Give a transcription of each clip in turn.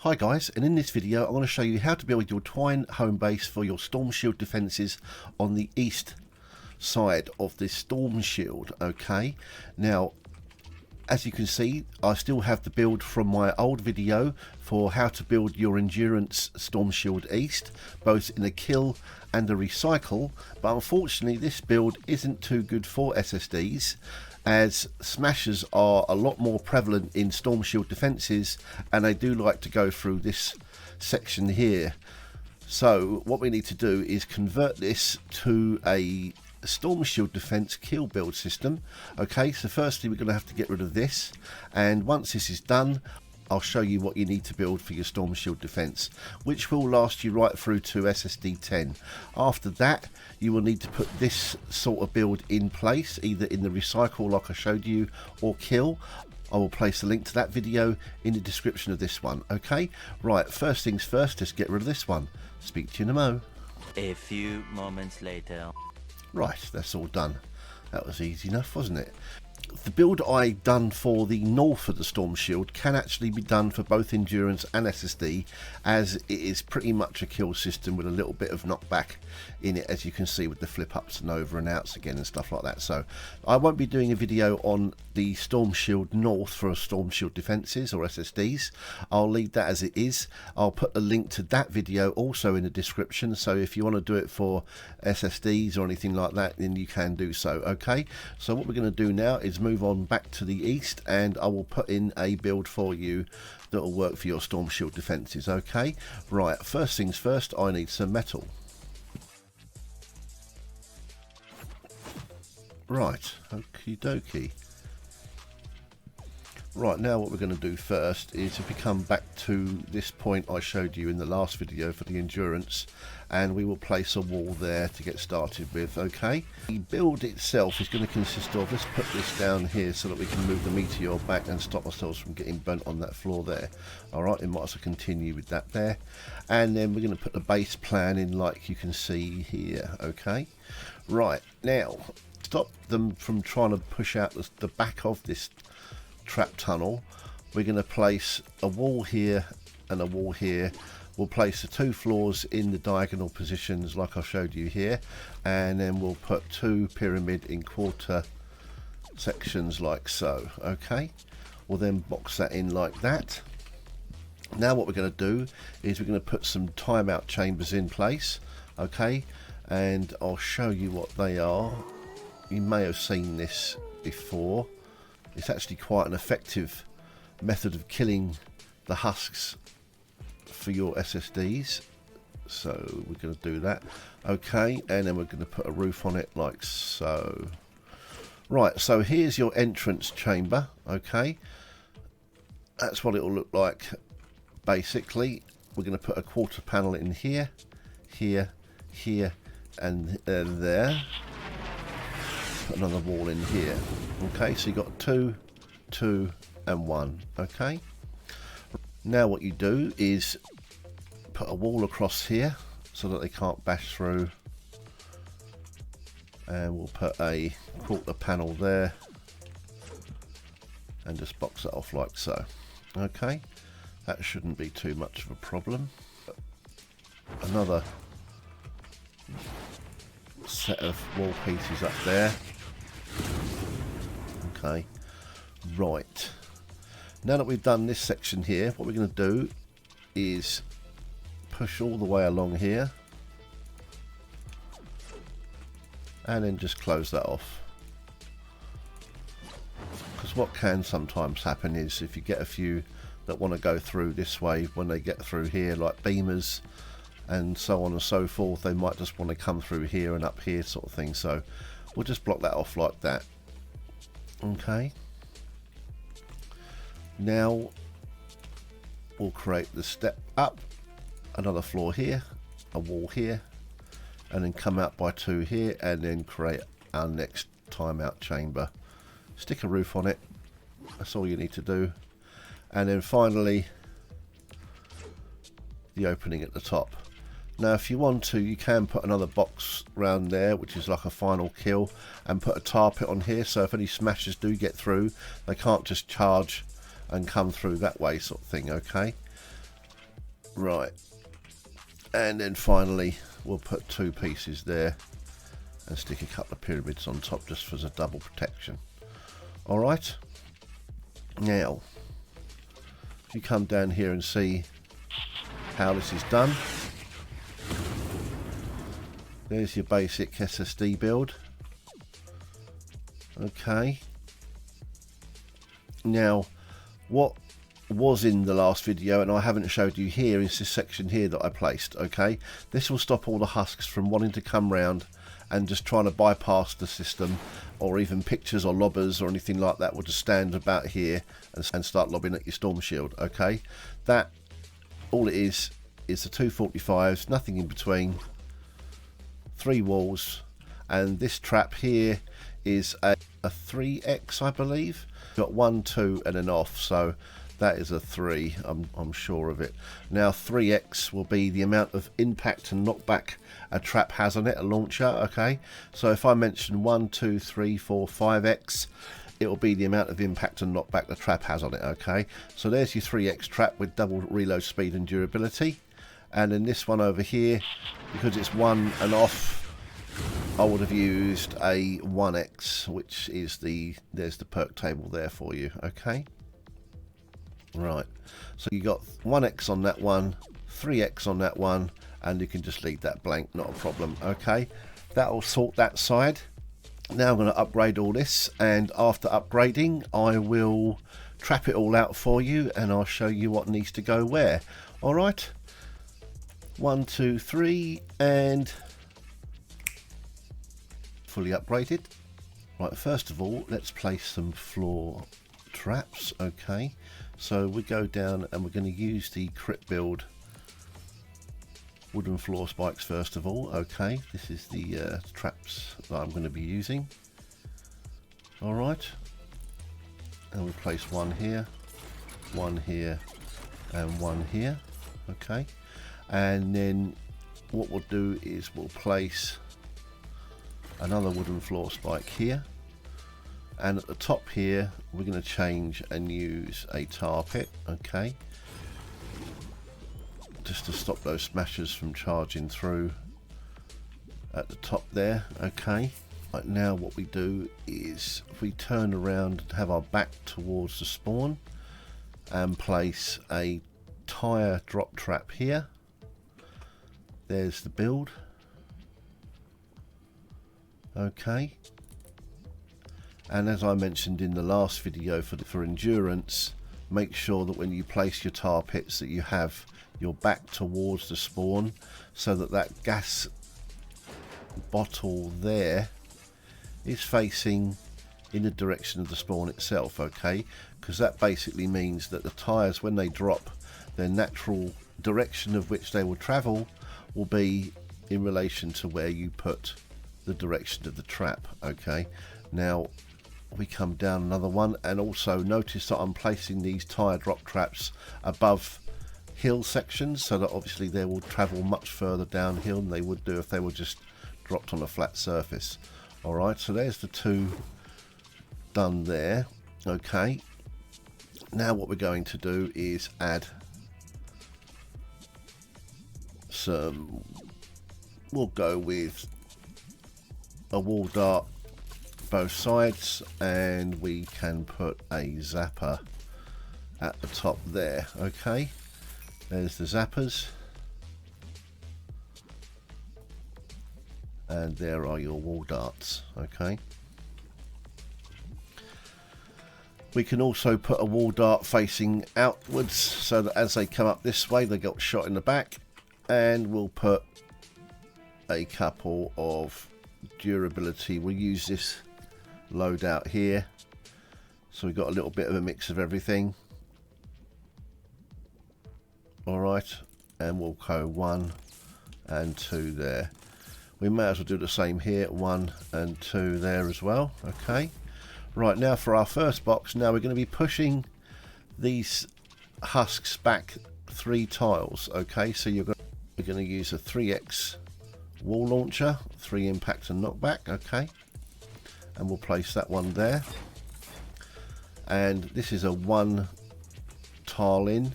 Hi guys, and in this video I'm going to show you how to build your Twine home base for your storm shield defences on the east side of this storm shield. Okay, now as you can see I still have the build from my old video for how to build your endurance storm shield east, both in a kill and a recycle, but unfortunately this build isn't too good for SSDs, as smashers are a lot more prevalent in storm shield defences and they do like to go through this section here. So what we need to do is convert this to a storm shield defense kill build system. Okay, so firstly we're going to have to get rid of this, and once this is done I'll show you what you need to build for your storm shield defense, which will last you right through to SSD 10. After that you will need to put this sort of build in place, either in the recycle like I showed you or kill. I will place a link to that video in the description of this one. Okay, right, first things first, let's get rid of this one. Speak to you in a mo. A few moments later. Right, that's all done. That was easy enough, wasn't it? The build I done for the north of the storm shield can actually be done for both endurance and SSD, as it is pretty much a kill system with a little bit of knockback in it, as you can see with the flip ups and over and outs again and stuff like that. So I won't be doing a video on the storm shield north for storm shield defenses or SSDs. I'll leave that as it is. I'll put a link to that video also in the description, so if you want to do it for SSDs or anything like that, then you can do so. Okay, so what we're going to do now is move on back to the east, and I will put in a build for you that will work for your storm shield defenses. Okay, right, first things first, I need some metal. Right, okie dokie. Right, now what we're going to do first is if we come back to this point I showed you in the last video for the endurance, and we will place a wall there to get started with. Okay, the build itself is going to consist of, let's put this down here so that we can move the meteor back and stop ourselves from getting burnt on that floor there. Alright, we might as well continue with that there, and then we're going to put the base plan in like you can see here. Okay, right, now stop them from trying to push out the back of this trap tunnel. We're going to place a wall here and a wall here. We'll place the two floors in the diagonal positions like I showed you here, and then we'll put two pyramid in quarter sections like so. Okay, we'll then box that in like that. Now what we're going to do is we're going to put some timeout chambers in place. Okay, and I'll show you what they are. You may have seen this before. It's actually quite an effective method of killing the husks for your SSDs. So we're going to do that. Okay, and then we're going to put a roof on it like so. Right, so here's your entrance chamber. Okay, that's what it will look like basically. We're going to put a quarter panel in here, here, here, and there. Put another wall in here. Okay, so you've got 2, 2 and 1. Okay, now what you do is put a wall across here so that they can't bash through, and we'll put a quarter panel there and just box it off like so. Okay, that shouldn't be too much of a problem. Another set of wall pieces up there. Okay, right, now that we've done this section here, what we're going to do is push all the way along here and then just close that off, because what can sometimes happen is if you get a few that want to go through this way, when they get through here, like beamers and so on and so forth, they might just want to come through here and up here sort of thing. So we'll just block that off like that. Okay, now we'll create the step up, another floor here, a wall here, and then come out by 2 here, and then create our next timeout chamber. Stick a roof on it, that's all you need to do, and then finally the opening at the top. Now if you want to, you can put another box around there which is like a final kill, and put a tar pit on here, so if any smashers do get through they can't just charge and come through that way sort of thing. Okay, Right, and then finally we'll put 2 pieces there and stick a couple of pyramids on top just for the double protection. Alright, now if you come down here and see how this is done, there's your basic SSD build. Okay, now what was in the last video and I haven't showed you here is this section here that I placed. Okay, this will stop all the husks from wanting to come round and just trying to bypass the system, or even pictures or lobbers or anything like that will just stand about here and start lobbing at your storm shield. Okay, that all it is the 245s, nothing in between, 3 walls, and this trap here is a 3x, I believe. Got 1, 2 and an off, so that is a 3, I'm sure of it. Now 3x will be the amount of impact and knockback a trap has on it, a launcher. Okay, so if I mention 1, 2, 3, 4, 5x, it will be the amount of impact and knockback the trap has on it. Okay, so there's your 3x trap with double reload speed and durability. And then this one over here, because it's 1 and off, I would have used a 1x, which is there's the perk table there for you. Okay, right, so you got 1x on that one, 3x on that one, and you can just leave that blank, not a problem. Okay, that'll sort that side. Now I'm going to upgrade all this, and after upgrading I will trap it all out for you and I'll show you what needs to go where. Alright, 1, 2, 3, and fully upgraded. Right, first of all let's place some floor traps. Okay, so we go down and we're going to use the crit build wooden floor spikes first of all. Okay, this is the traps that I'm going to be using. Alright, and we place 1 here, 1 here and 1 here. Okay, and then what we'll do is we'll place another wooden floor spike here, and at the top here we're going to change and use a tar pit. Okay, just to stop those smashers from charging through at the top there. Okay, right, now what we do is if we turn around and have our back towards the spawn and place a tire drop trap here, there's the build. Okay, and as I mentioned in the last video for endurance, make sure that when you place your tar pits that you have your back towards the spawn, so that that gas bottle there is facing in the direction of the spawn itself. Okay, because that basically means that the tires, when they drop, their natural direction of which they will travel will be in relation to where you put the direction of the trap. Okay, now we come down another one, and also notice that I'm placing these tire drop traps above hill sections, so that obviously they will travel much further downhill than they would do if they were just dropped on a flat surface. Alright, so there's the 2 done there. Okay, now what we're going to do is add some, we'll go with a wall dart both sides, and we can put a zapper at the top there. Okay, there's the zappers, and there are your wall darts. Okay, we can also put a wall dart facing outwards so that as they come up this way they got shot in the back, and we'll put a couple of durability. We'll use this loadout here, so we've got a little bit of a mix of everything. Alright, and we'll go 1 and 2 there. We may as well do the same here, 1 and 2 there as well. Okay, right, now for our first box, now we're going to be pushing these husks back 3 tiles. Okay, so we're going to use a 3x wall launcher, 3 impact and knockback. Okay, and we'll place that one there, and this is a 1 tile in,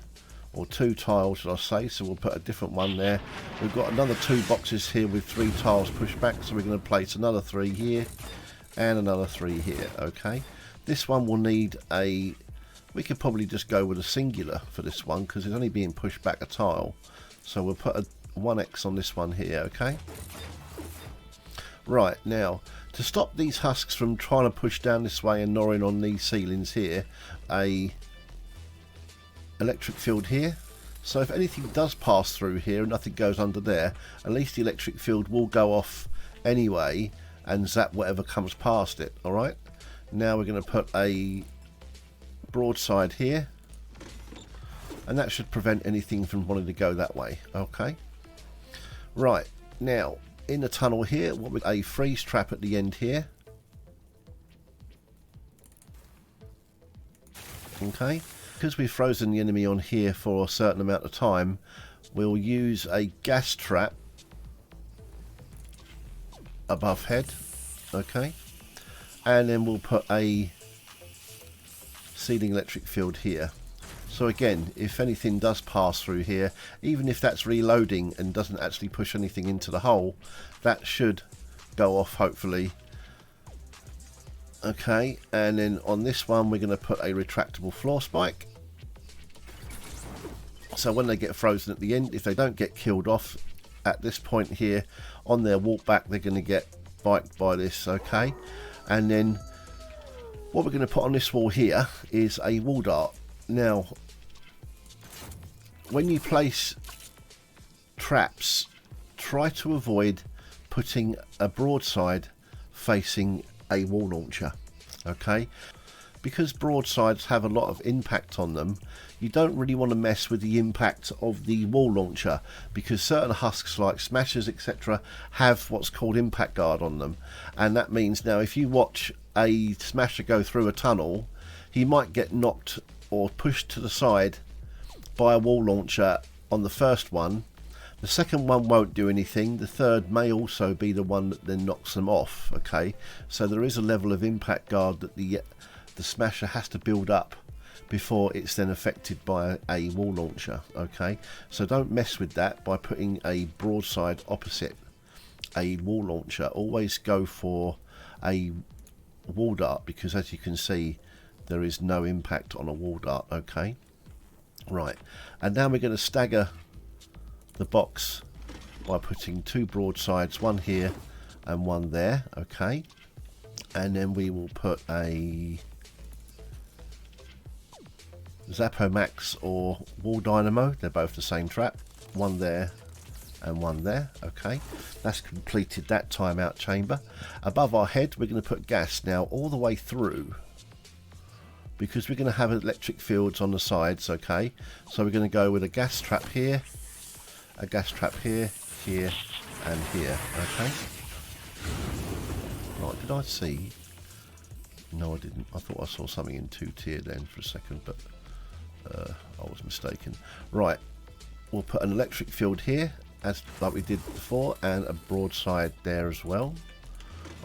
or 2 tiles should I say, so we'll put a different one there. We've got another 2 boxes here with 3 tiles pushed back, so we're going to place another 3 here and another 3 here. Okay, this one will need a, we could probably just go with a singular for this one because it's only being pushed back a tile, so we'll put a 1x on this one here. Okay, right, now to stop these husks from trying to push down this way and gnawing on these ceilings here, a electric field here, so if anything does pass through here and nothing goes under there, at least the electric field will go off anyway and zap whatever comes past it. Alright, now we're going to put a broadside here, and that should prevent anything from wanting to go that way. Okay, right, now in the tunnel here, what with a freeze trap at the end here. Okay, because we've frozen the enemy on here for a certain amount of time, we'll use a gas trap above head. Okay, and then we'll put a ceiling electric field here. So again, if anything does pass through here, even if that's reloading and doesn't actually push anything into the hole, that should go off hopefully. Okay, and then on this one we're going to put a retractable floor spike, so when they get frozen at the end, if they don't get killed off at this point here on their walk back, they're going to get spiked by this. Okay, and then what we're going to put on this wall here is a wall dart. Now when you place traps, try to avoid putting a broadside facing a wall launcher. Okay, because broadsides have a lot of impact on them, you don't really want to mess with the impact of the wall launcher, because certain husks like smashers etc have what's called impact guard on them, and that means now if you watch a smasher go through a tunnel, he might get knocked or pushed to the side by a wall launcher on the first one. The second one won't do anything. The third may also be the one that then knocks them off. Okay, so there is a level of impact guard that the smasher has to build up before it's then affected by a wall launcher. Okay, so don't mess with that by putting a broadside opposite a wall launcher. Always go for a wall dart, because as you can see there is no impact on a wall dart. Okay, right, and now we're going to stagger the box by putting 2 broadsides, one here and one there. Okay, and then we will put a Zappo Max or wall dynamo, they're both the same trap, one there and one there. Okay, that's completed that timeout chamber. Above our head we're going to put gas now all the way through, because we're going to have electric fields on the sides. Okay, so we're going to go with a gas trap here, a gas trap here, here and here. Okay, right, did I see? No, I didn't. I thought I saw something in 2-tier then for a second, but I was mistaken. Right, we'll put an electric field here as like we did before, and a broadside there as well.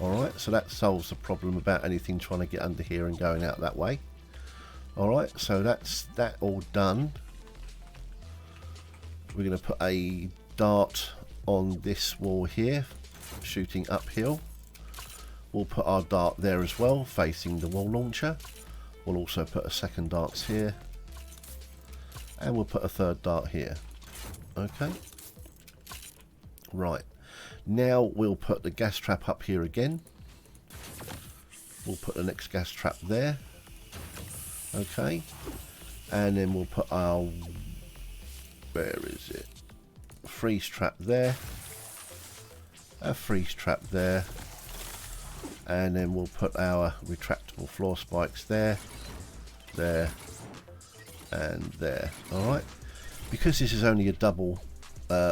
Alright, so that solves the problem about anything trying to get under here and going out that way. Alright, so that's that all done. We're going to put a dart on this wall here, shooting uphill. We'll put our dart there as well, facing the wall launcher. We'll also put a second dart here, and we'll put a third dart here. Okay, right, now we'll put the gas trap up here again. We'll put the next gas trap there. Okay, and then we'll put our, where is it, freeze trap there, a freeze trap there, and then we'll put our retractable floor spikes there, there and there. Alright, because this is only a double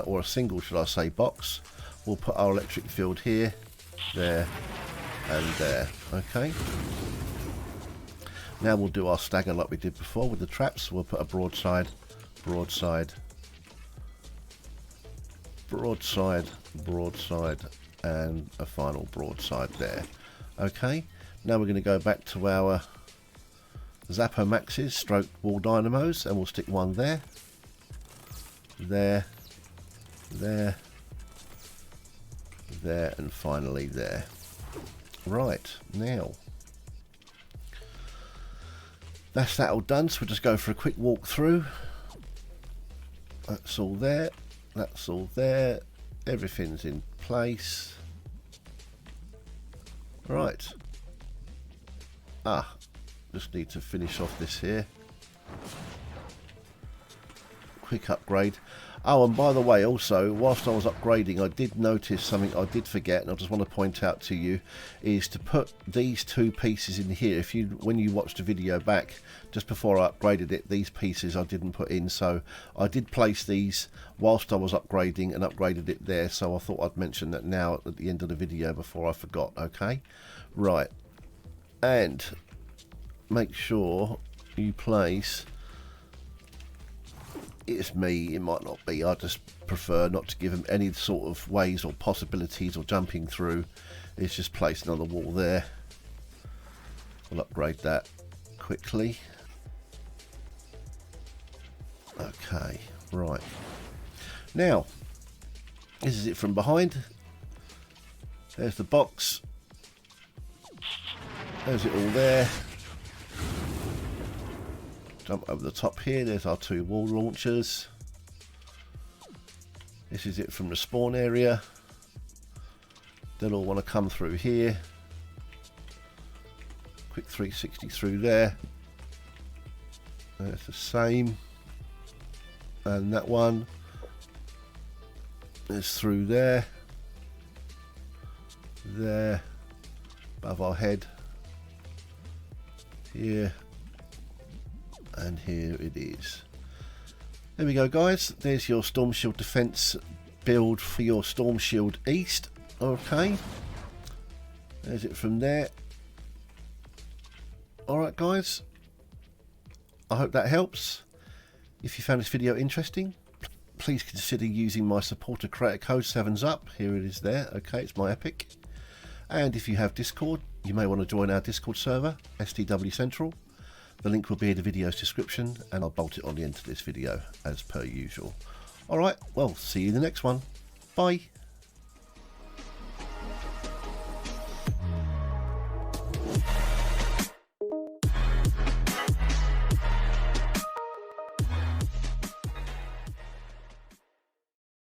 or a single should I say box, we'll put our electric field here, there and there. Okay, now we'll do our stagger like we did before with the traps. We'll put a broadside, broadside, broadside, broadside and a final broadside there. Okay, now we're going to go back to our Zappo Maxes stroke wall dynamos, and we'll stick one there, there, there, there, and finally there. Right, now that's that all done, so we'll just go for a quick walk through. That's all there, that's all there, everything's in place. Right, just need to finish off this here. Quick upgrade. Oh, and by the way, also, whilst I was upgrading, I did notice something I did forget, and I just want to point out to you, is to put these two pieces in here. If you, when you watched the video back, just before I upgraded it, these pieces I didn't put in, so I did place these whilst I was upgrading and upgraded it there, so I thought I'd mention that now at the end of the video before I forgot, okay? Right, and make sure you place... It's me, it might not be, I just prefer not to give them any sort of ways or possibilities or jumping through. It's just placed on the wall there. We'll upgrade that quickly. Okay, right. Now, this is it from behind. There's the box. There's it all there. Jump over the top here, there's our two wall launchers. This is it from the spawn area. They'll all want to come through here. Quick 360 through there. That's the same. And that one is through there. There. Above our head. Here. And here it is. There we go, guys. There's your Storm Shield defense build for your Storm Shield East. Okay. There's it from there. Alright, guys. I hope that helps. If you found this video interesting, please consider using my supporter creator code 7SUP. Here it is there. Okay, it's my epic. And if you have Discord, you may want to join our Discord server, STW Central. The link will be in the video's description, and I'll bolt it on the end of this video as per usual. Alright, well, see you in the next one. Bye.